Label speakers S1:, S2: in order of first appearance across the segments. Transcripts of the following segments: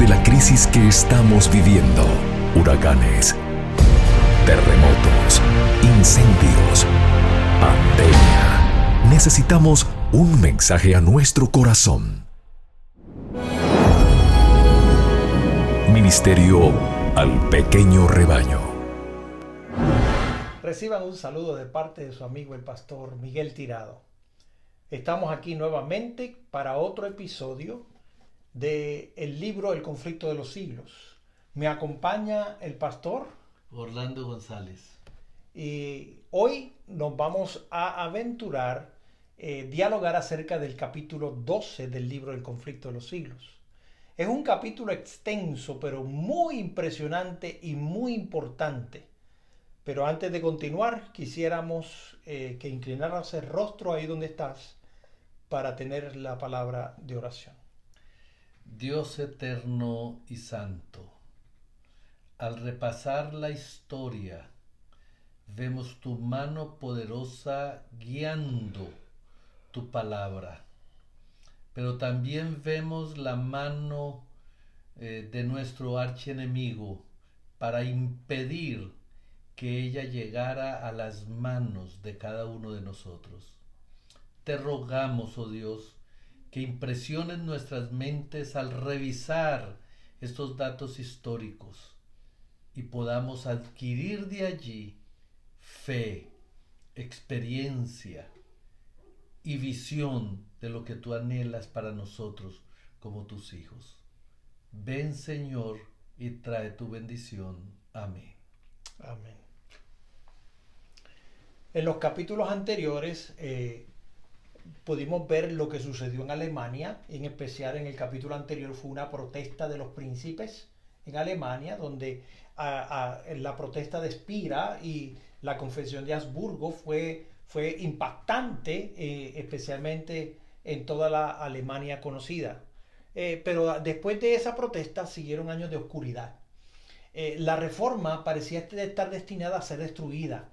S1: de la crisis que estamos viviendo. Huracanes, terremotos, incendios, pandemia. Necesitamos un mensaje a nuestro corazón. Ministerio al pequeño rebaño.
S2: Reciban un saludo de parte de su amigo el pastor Miguel Tirado. Estamos aquí nuevamente para otro episodio del libro El conflicto de los siglos. Me acompaña el pastor
S3: Orlando González.
S2: Y hoy nos vamos a aventurar, dialogar acerca del capítulo 12 del libro El conflicto de los siglos. Es un capítulo extenso, pero muy impresionante y muy importante. Pero antes de continuar, quisiéramos que inclinaras el rostro ahí donde estás para tener la palabra de oración.
S3: Dios eterno y santo, al repasar la historia, vemos tu mano poderosa guiando tu palabra, pero también vemos la mano de nuestro archienemigo para impedir que ella llegara a las manos de cada uno de nosotros. Te rogamos, oh Dios, que impresiones nuestras mentes al revisar estos datos históricos y podamos adquirir de allí fe, experiencia y visión de lo que tú anhelas para nosotros como tus hijos. Ven, Señor, y trae tu bendición. Amén.
S2: Amén. En los capítulos anteriores pudimos ver lo que sucedió en Alemania. En especial en el capítulo anterior fue una protesta de los príncipes en Alemania, donde la protesta de Spira y la Confesión de Habsburgo fue impactante, especialmente en toda la Alemania conocida. Pero después de esa protesta siguieron años de oscuridad. La reforma parecía estar destinada a ser destruida,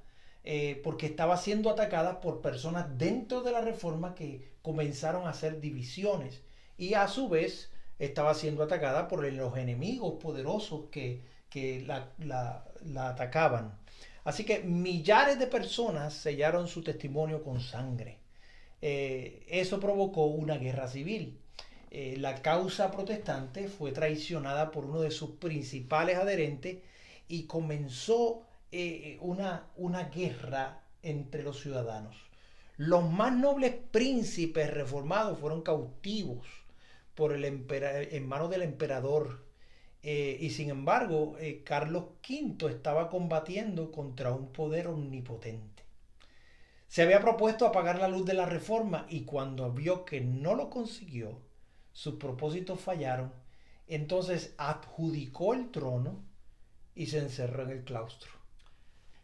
S2: porque estaba siendo atacada por personas dentro de la reforma que comenzaron a hacer divisiones, y a su vez estaba siendo atacada por los enemigos poderosos que la atacaban. Así que millares de personas sellaron su testimonio con sangre. Eso provocó una guerra civil. La causa protestante fue traicionada por uno de sus principales adherentes y comenzó una guerra entre los ciudadanos. Los más nobles príncipes reformados fueron cautivos en manos del emperador, y sin embargo Carlos V estaba combatiendo contra un poder omnipotente. Se había propuesto apagar la luz de la reforma, y cuando vio que no lo consiguió, sus propósitos fallaron, entonces adjudicó el trono y se encerró en el claustro.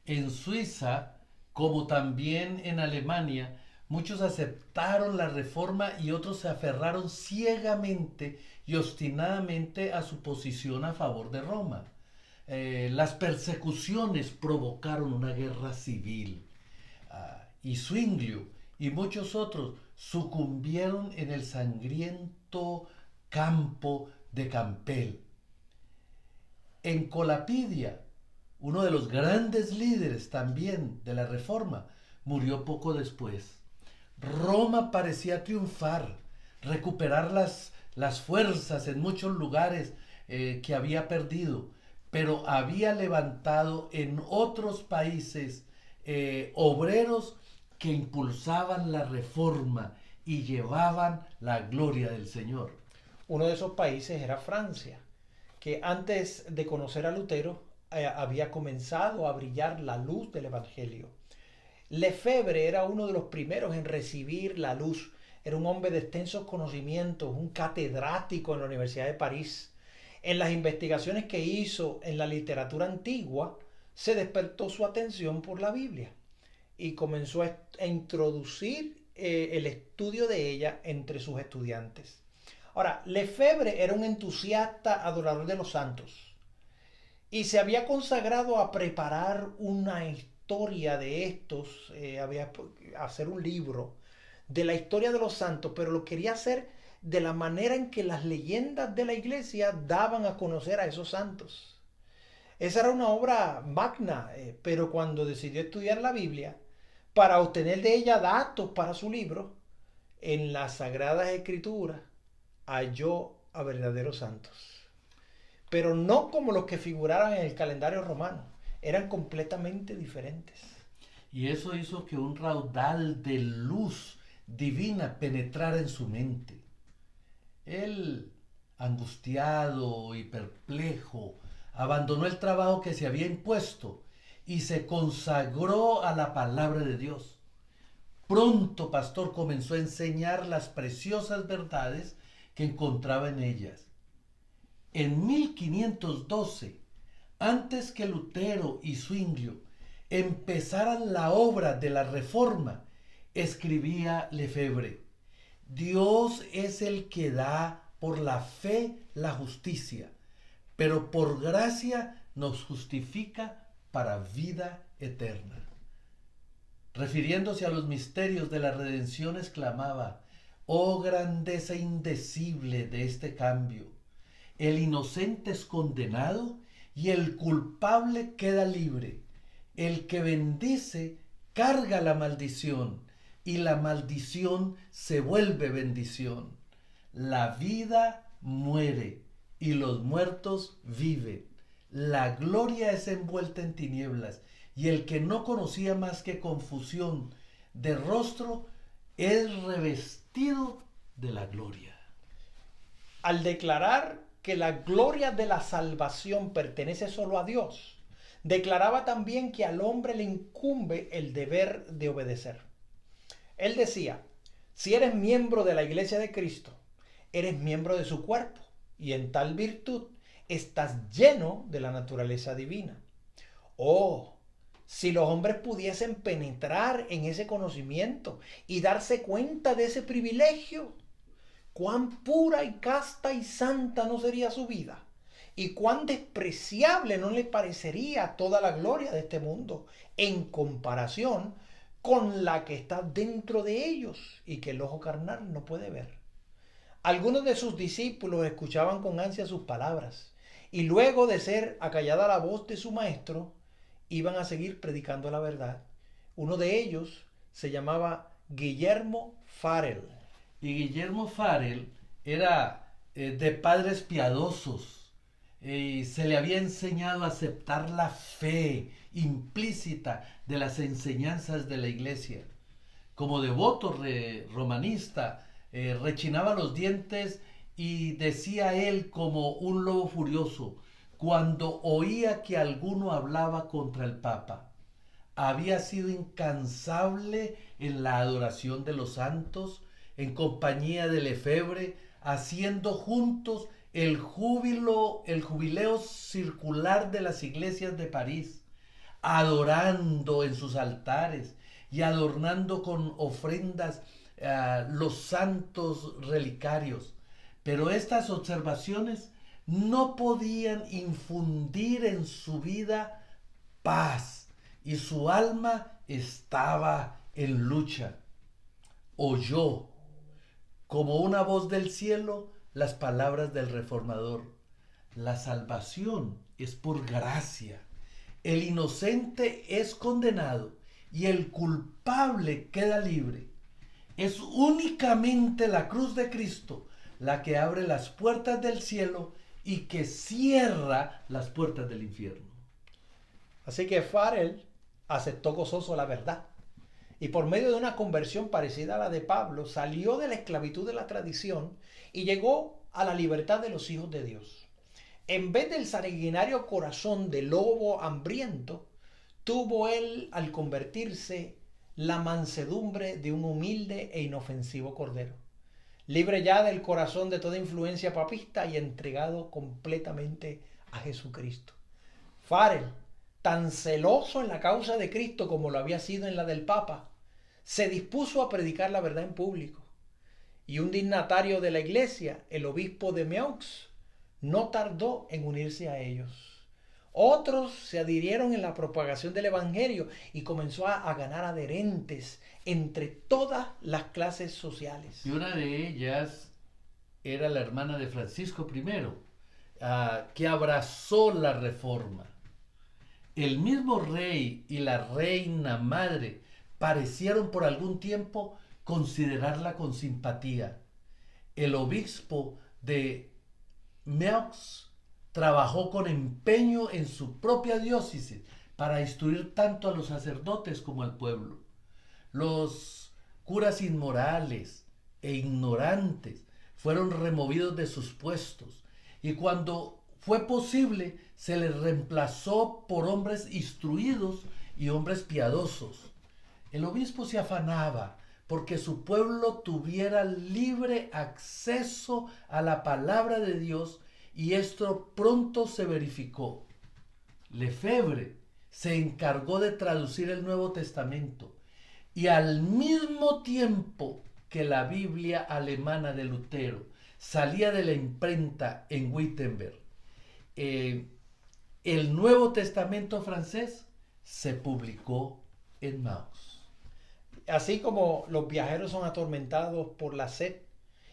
S3: En Suiza, como también en Alemania, muchos aceptaron la reforma y otros se aferraron ciegamente y obstinadamente a su posición a favor de Roma. Las persecuciones provocaron una guerra civil, y Zwinglio y muchos otros sucumbieron en el sangriento campo de Campbell. En Colapidia, uno de los grandes líderes también de la Reforma, murió poco después. Roma parecía triunfar, recuperar las fuerzas en muchos lugares que había perdido, pero había levantado en otros países obreros que impulsaban la reforma y llevaban la gloria del Señor.
S2: Uno de esos países era Francia, que antes de conocer a Lutero había comenzado a brillar la luz del Evangelio. Lefebvre era uno de los primeros en recibir la luz. Era un hombre de extensos conocimientos, un catedrático en la Universidad de París. En las investigaciones que hizo en la literatura antigua, se despertó su atención por la Biblia y comenzó a introducir el estudio de ella entre sus estudiantes. Ahora, Lefebvre era un entusiasta adorador de los santos y se había consagrado a preparar una historia de estos, hacer un libro de la historia de los santos, pero lo quería hacer de la manera en que las leyendas de la iglesia daban a conocer a esos santos. Esa era una obra magna, pero cuando decidió estudiar la Biblia, para obtener de ella datos para su libro, en las Sagradas Escrituras halló a verdaderos santos. Pero no como los que figuraban en el calendario romano, eran completamente diferentes.
S3: Y eso hizo que un raudal de luz divina penetrara en su mente. Él, angustiado y perplejo, abandonó el trabajo que se había impuesto y se consagró a la palabra de Dios. Pronto, pastor, comenzó a enseñar las preciosas verdades que encontraba en ellas. En 1512, antes que Lutero y Zwinglio empezaran la obra de la Reforma, escribía Lefebvre: Dios es el que da por la fe la justicia, pero por gracia nos justifica para vida eterna. Refiriéndose a los misterios de la redención, exclamaba: oh grandeza indecible de este cambio. El inocente es condenado y el culpable queda libre. El que bendice carga la maldición y la maldición se vuelve bendición. La vida muere y los muertos viven. La gloria es envuelta en tinieblas y el que no conocía más que confusión de rostro es revestido de la gloria.
S2: Al declarar que la gloria de la salvación pertenece solo a Dios, declaraba también que al hombre le incumbe el deber de obedecer. Él decía: si eres miembro de la iglesia de Cristo, eres miembro de su cuerpo, y en tal virtud estás lleno de la naturaleza divina. Oh, si los hombres pudiesen penetrar en ese conocimiento y darse cuenta de ese privilegio, cuán pura y casta y santa no sería su vida, y cuán despreciable no le parecería toda la gloria de este mundo en comparación con la que está dentro de ellos y que el ojo carnal no puede ver. Algunos de sus discípulos escuchaban con ansia sus palabras, y luego de ser acallada la voz de su maestro, iban a seguir predicando la verdad. Uno de ellos se llamaba Guillermo Farel.
S3: Y Guillermo Farel era de padres piadosos y se le había enseñado a aceptar la fe implícita de las enseñanzas de la iglesia. Como devoto romanista, rechinaba los dientes y decía él como un lobo furioso cuando oía que alguno hablaba contra el Papa. Había sido incansable en la adoración de los santos, en compañía de Lefebvre, haciendo juntos el jubileo circular de las iglesias de París, adorando en sus altares y adornando con ofrendas los santos relicarios. Pero estas observaciones no podían infundir en su vida paz y su alma estaba en lucha. Oyó como una voz del cielo las palabras del reformador: la salvación es por gracia, el inocente es condenado y el culpable queda libre. Es únicamente la cruz de Cristo la que abre las puertas del cielo y que cierra las puertas del infierno.
S2: Así que Farel aceptó gozoso la verdad, y por medio de una conversión parecida a la de Pablo, salió de la esclavitud de la tradición y llegó a la libertad de los hijos de Dios. En vez del sanguinario corazón de lobo hambriento, tuvo él, al convertirse, la mansedumbre de un humilde e inofensivo cordero, libre ya del corazón de toda influencia papista y entregado completamente a Jesucristo. Farel, tan celoso en la causa de Cristo como lo había sido en la del Papa, se dispuso a predicar la verdad en público. Y un dignatario de la iglesia, el obispo de Meaux, no tardó en unirse a ellos. Otros se adhirieron en la propagación del evangelio y comenzó a ganar adherentes entre todas las clases sociales.
S3: Y una de ellas era la hermana de Francisco I, que abrazó la reforma. El mismo rey y la reina madre parecieron por algún tiempo considerarla con simpatía. El obispo de Meaux trabajó con empeño en su propia diócesis para instruir tanto a los sacerdotes como al pueblo. Los curas inmorales e ignorantes fueron removidos de sus puestos y cuando fue posible se les reemplazó por hombres instruidos y hombres piadosos. El obispo se afanaba porque su pueblo tuviera libre acceso a la palabra de Dios y esto pronto se verificó. Lefebvre se encargó de traducir el Nuevo Testamento y al mismo tiempo que la Biblia alemana de Lutero salía de la imprenta en Wittenberg, el Nuevo Testamento francés se publicó en Meaux.
S2: Así como los viajeros son atormentados por la sed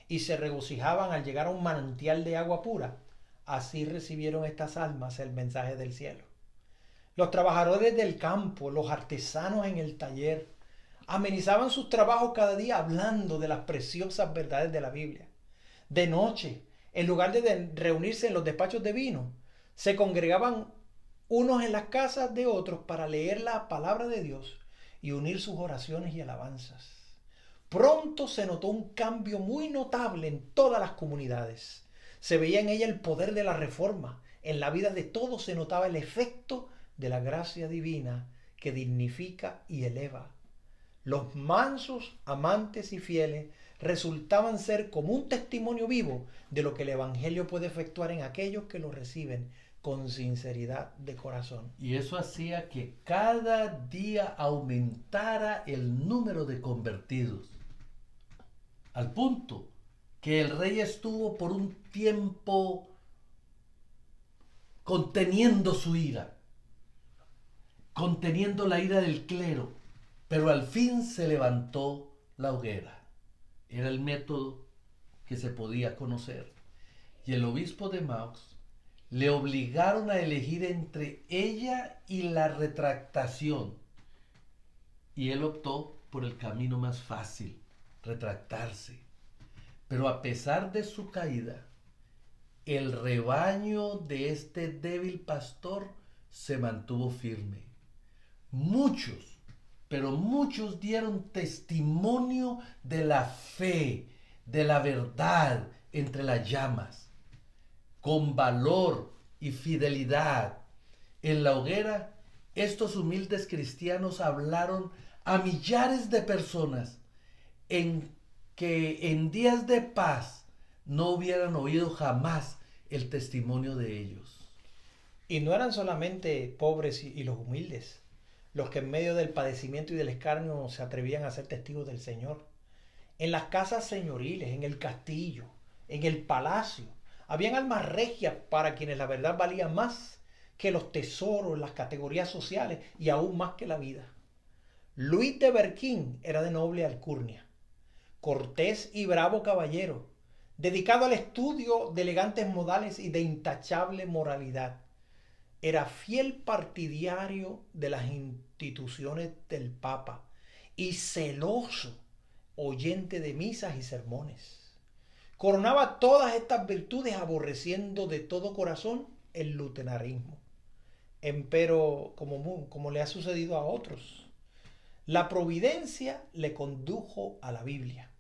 S2: y se regocijaban al llegar a un manantial de agua pura, así recibieron estas almas el mensaje del cielo. Los trabajadores del campo, los artesanos en el taller, amenizaban sus trabajos cada día hablando de las preciosas verdades de la Biblia. De noche, en lugar de reunirse en los despachos de vino, se congregaban unos en las casas de otros para leer la palabra de Dios y unir sus oraciones y alabanzas. Pronto se notó un cambio muy notable en todas las comunidades. Se veía en ella el poder de la reforma. En la vida de todos se notaba el efecto de la gracia divina que dignifica y eleva. Los mansos, amantes y fieles resultaban ser como un testimonio vivo de lo que el Evangelio puede efectuar en aquellos que lo reciben con sinceridad de corazón.
S3: Y eso hacía que cada día aumentara el número de convertidos, al punto que el rey estuvo por un tiempo conteniendo su ira, conteniendo la ira del clero, pero al fin se levantó la hoguera. Era el método que se podía conocer. Y el obispo de Meaux le obligaron a elegir entre ella y la retractación. Y él optó por el camino más fácil, retractarse. Pero a pesar de su caída, el rebaño de este débil pastor se mantuvo firme. Muchos, pero muchos dieron testimonio de la fe, de la verdad entre las llamas. Con valor y fidelidad en la hoguera, estos humildes cristianos hablaron a millares de personas que en días de paz no hubieran oído jamás el testimonio de ellos.
S2: Y no eran solamente pobres y los humildes los que en medio del padecimiento y del escarnio se atrevían a ser testigos del Señor. En las casas señoriles, en el castillo, en el palacio, habían almas regias para quienes la verdad valía más que los tesoros, las categorías sociales y aún más que la vida. Luis de Berquín era de noble alcurnia, cortés y bravo caballero, dedicado al estudio de elegantes modales y de intachable moralidad. Era fiel partidario de las instituciones del Papa y celoso oyente de misas y sermones. Coronaba todas estas virtudes aborreciendo de todo corazón el luteranismo. Empero, como le ha sucedido a otros, la providencia le condujo a la Biblia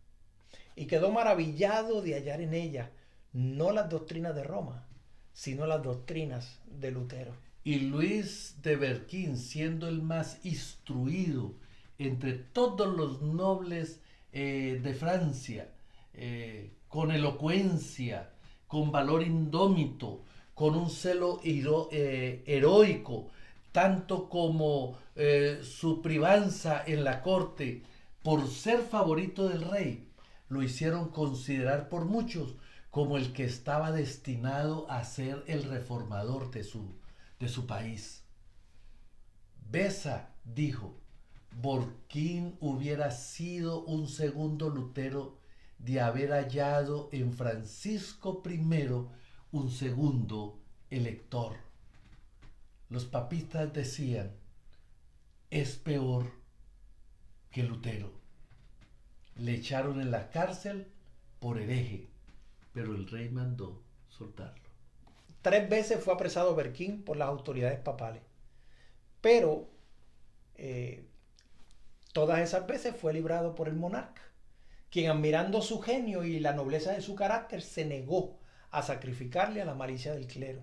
S2: y quedó maravillado de hallar en ella no las doctrinas de Roma, sino las doctrinas de Lutero.
S3: Y Luis de Berquín, siendo el más instruido entre todos los nobles de Francia, con elocuencia, con valor indómito, con un celo heroico, tanto como su privanza en la corte, por ser favorito del rey, lo hicieron considerar por muchos como el que estaba destinado a ser el reformador de su país. Besa dijo, Berquín hubiera sido un segundo Lutero de haber hallado en Francisco I un segundo elector. Los papistas decían, es peor que Lutero. Le echaron en la cárcel por hereje, pero el rey mandó soltarlo.
S2: 3 veces fue apresado Berquín por las autoridades papales, pero todas esas veces fue librado por el monarca, quien, admirando su genio y la nobleza de su carácter, se negó a sacrificarle a la malicia del clero.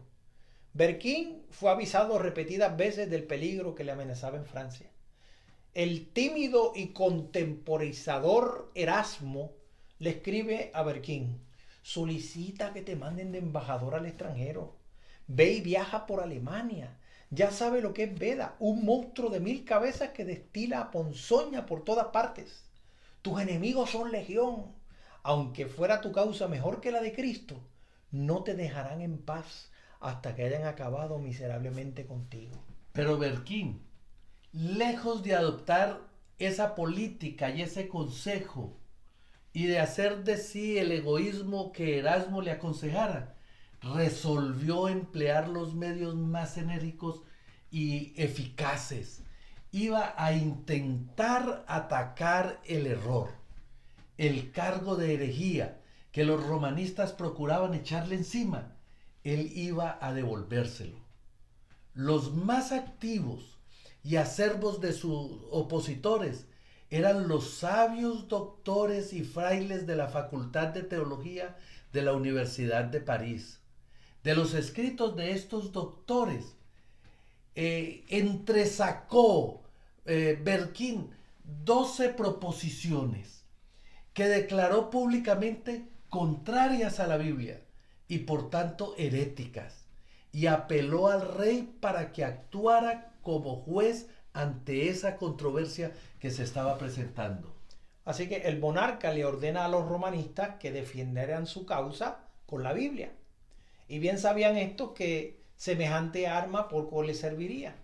S2: Berquín fue avisado repetidas veces del peligro que le amenazaba en Francia. El tímido y contemporizador Erasmo le escribe a Berquín: solicita que te manden de embajador al extranjero. Ve y viaja por Alemania. Ya sabe lo que es Beda, un monstruo de 1000 cabezas que destila ponzoña por todas partes. Tus enemigos son legión. Aunque fuera tu causa mejor que la de Cristo, no te dejarán en paz hasta que hayan acabado miserablemente contigo.
S3: Pero Berquín, lejos de adoptar esa política y ese consejo y de hacer de sí el egoísmo que Erasmo le aconsejara, resolvió emplear los medios más enérgicos y eficaces. Iba a intentar atacar el error, el cargo de herejía que los romanistas procuraban echarle encima. Él iba a devolvérselo. Los más activos y acervos de sus opositores eran los sabios doctores y frailes de la Facultad de Teología de la Universidad de París. De los escritos de estos doctores, entresacó Berquín 12 proposiciones que declaró públicamente contrarias a la Biblia y por tanto heréticas, y apeló al rey para que actuara como juez ante esa controversia que se estaba presentando.
S2: Así que el monarca le ordena a los romanistas que defendieran su causa con la Biblia. Y bien sabían estos que semejante arma poco les serviría.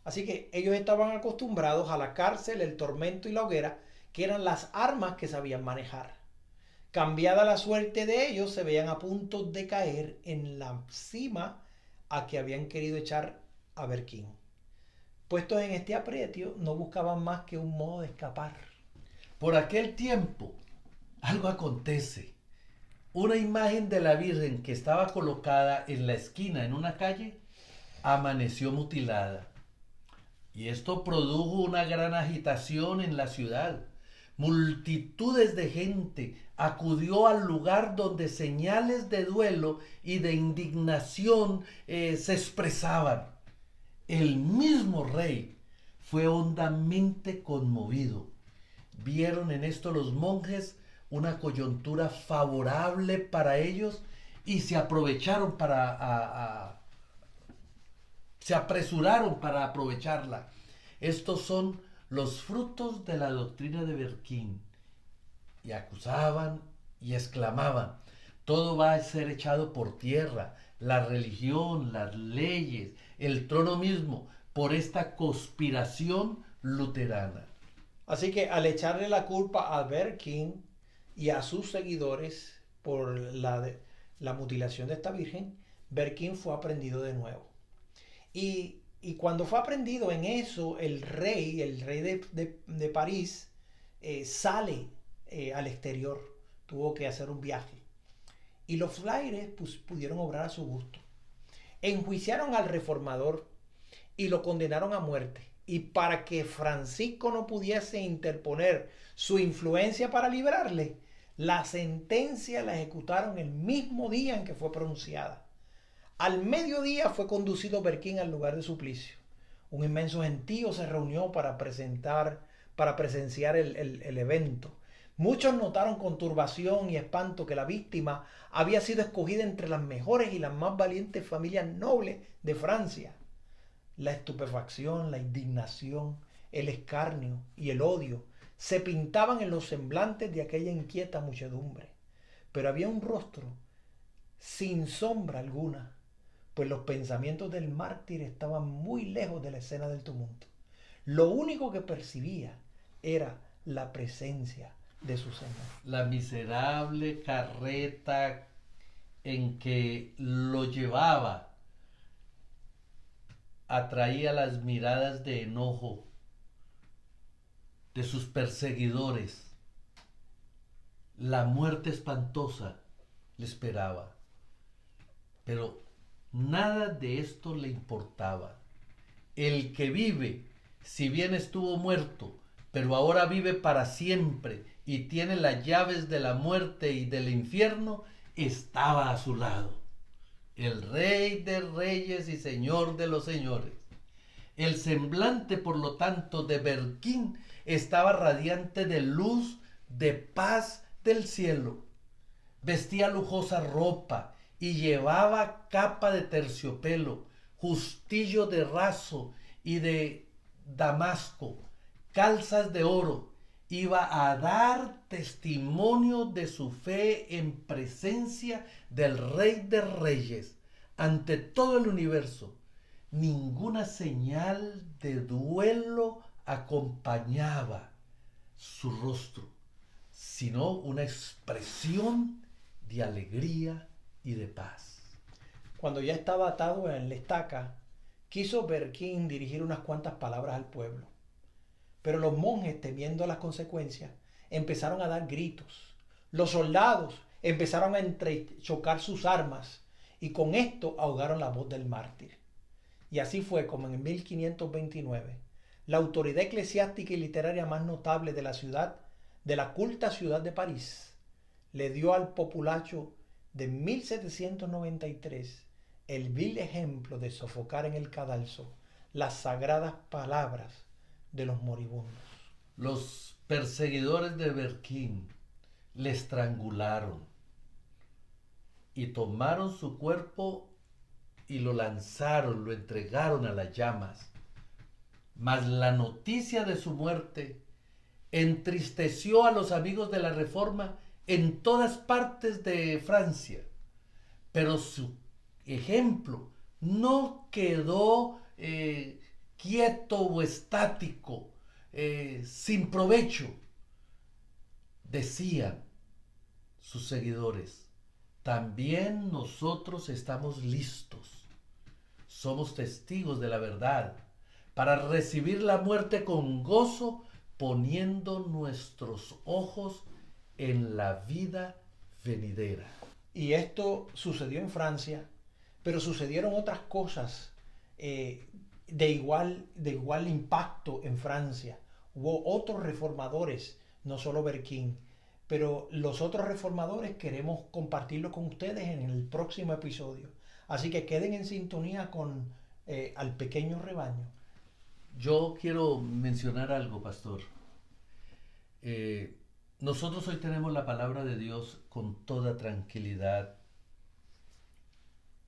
S2: Así que ellos estaban acostumbrados a la cárcel, el tormento y la hoguera, que eran las armas que sabían manejar. Cambiada la suerte de ellos, se veían a punto de caer en la cima a que habían querido echar a Berquín. Puestos en este aprieto, no buscaban más que un modo de escapar.
S3: Por aquel tiempo, algo acontece. Una imagen de la Virgen que estaba colocada en la esquina en una calle amaneció mutilada. Y esto produjo una gran agitación en la ciudad. Multitudes de gente acudió al lugar donde señales de duelo y de indignación se expresaban. El mismo rey fue hondamente conmovido. Vieron en esto los monjes una coyuntura favorable para ellos y se aprovecharon se apresuraron para aprovecharla. Estos son los frutos de la doctrina de Berquín. Y acusaban y exclamaban: todo va a ser echado por tierra, la religión, las leyes, el trono mismo, por esta conspiración luterana.
S2: Así que al echarle la culpa a Berquín y a sus seguidores por la mutilación de esta virgen, Berquín fue aprendido de nuevo. Y cuando fue aprendido en eso, el rey de París, sale al exterior, tuvo que hacer un viaje. Y los frailes pudieron obrar a su gusto. Enjuiciaron al reformador y lo condenaron a muerte. Y para que Francisco no pudiese interponer su influencia para librarle, la sentencia la ejecutaron el mismo día en que fue pronunciada. Al mediodía fue conducido Berquín al lugar de suplicio. Un inmenso gentío se reunió para presenciar el evento. Muchos notaron con turbación y espanto que la víctima había sido escogida entre las mejores y las más valientes familias nobles de Francia. La estupefacción, la indignación, el escarnio y el odio se pintaban en los semblantes de aquella inquieta muchedumbre. Pero había un rostro sin sombra alguna, pues los pensamientos del mártir estaban muy lejos de la escena del tumulto. Lo único que percibía era la presencia, de su Señor.
S3: La miserable carreta en que lo llevaba atraía las miradas de enojo de sus perseguidores. La muerte espantosa le esperaba. Pero nada de esto le importaba. El que vive, si bien estuvo muerto, pero ahora vive para siempre y tiene las llaves de la muerte y del infierno, estaba a su lado. El Rey de Reyes y Señor de los Señores. El semblante, por lo tanto, de Berquín estaba radiante de luz, de paz del cielo. Vestía lujosa ropa y llevaba capa de terciopelo, justillo de raso y de damasco, calzas de oro. Iba a dar testimonio de su fe en presencia del Rey de Reyes ante todo el universo. Ninguna señal de duelo acompañaba su rostro, sino una expresión de alegría y de paz.
S2: Cuando ya estaba atado en la estaca, quiso Berquín dirigir unas cuantas palabras al pueblo. Pero los monjes, temiendo las consecuencias, empezaron a dar gritos. Los soldados empezaron a entrechocar sus armas y con esto ahogaron la voz del mártir. Y así fue como en 1529, la autoridad eclesiástica y literaria más notable de la ciudad, de la culta ciudad de París, le dio al populacho de 1793 el vil ejemplo de sofocar en el cadalso las sagradas palabras de los moribundos.
S3: Los perseguidores de Berquín le estrangularon y tomaron su cuerpo y lo lanzaron, lo entregaron a las llamas. Mas la noticia de su muerte entristeció a los amigos de la Reforma en todas partes de Francia. Pero su ejemplo no quedó quieto o estático, sin provecho. Decían sus seguidores: también nosotros estamos listos, somos testigos de la verdad, para recibir la muerte con gozo, poniendo nuestros ojos en la vida venidera.
S2: Y esto sucedió en Francia, pero sucedieron otras cosas de igual impacto en Francia. Hubo otros reformadores, no solo Berquín, pero los otros reformadores queremos compartirlo con ustedes en el próximo episodio. Así que queden en sintonía con Al Pequeño Rebaño.
S3: Yo quiero mencionar algo, pastor. Nosotros hoy tenemos la palabra de Dios con toda tranquilidad,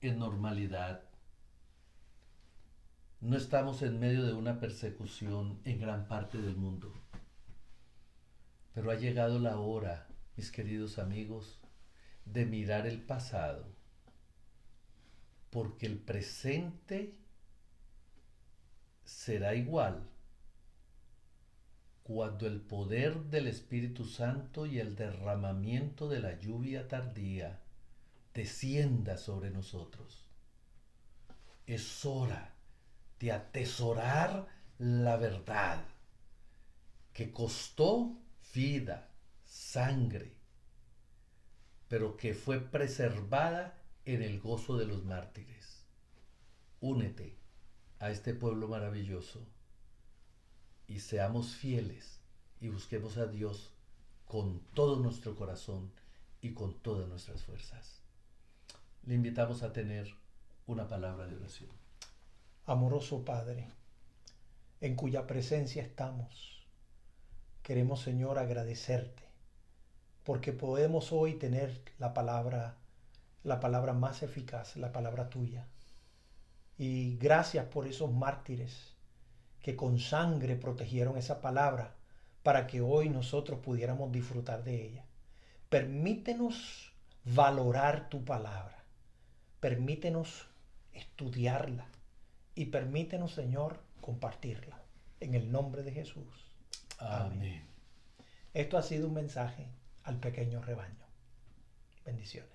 S3: en normalidad. No estamos en medio de una persecución en gran parte del mundo. Pero ha llegado la hora, mis queridos amigos, de mirar el pasado, porque el presente será igual cuando el poder del Espíritu Santo y el derramamiento de la lluvia tardía descienda sobre nosotros. Es hora de atesorar la verdad que costó vida, sangre, pero que fue preservada en el gozo de los mártires. Únete a este pueblo maravilloso y seamos fieles y busquemos a Dios con todo nuestro corazón y con todas nuestras fuerzas. Le invitamos a tener una palabra de oración.
S2: Amoroso Padre, en cuya presencia estamos, queremos, Señor, agradecerte porque podemos hoy tener la palabra más eficaz, la palabra tuya. Y gracias por esos mártires que con sangre protegieron esa palabra para que hoy nosotros pudiéramos disfrutar de ella. Permítenos valorar tu palabra. Permítenos estudiarla. Y permítenos, Señor, compartirla. En el nombre de Jesús.
S3: Amén.
S2: Esto ha sido un mensaje al pequeño rebaño. Bendiciones.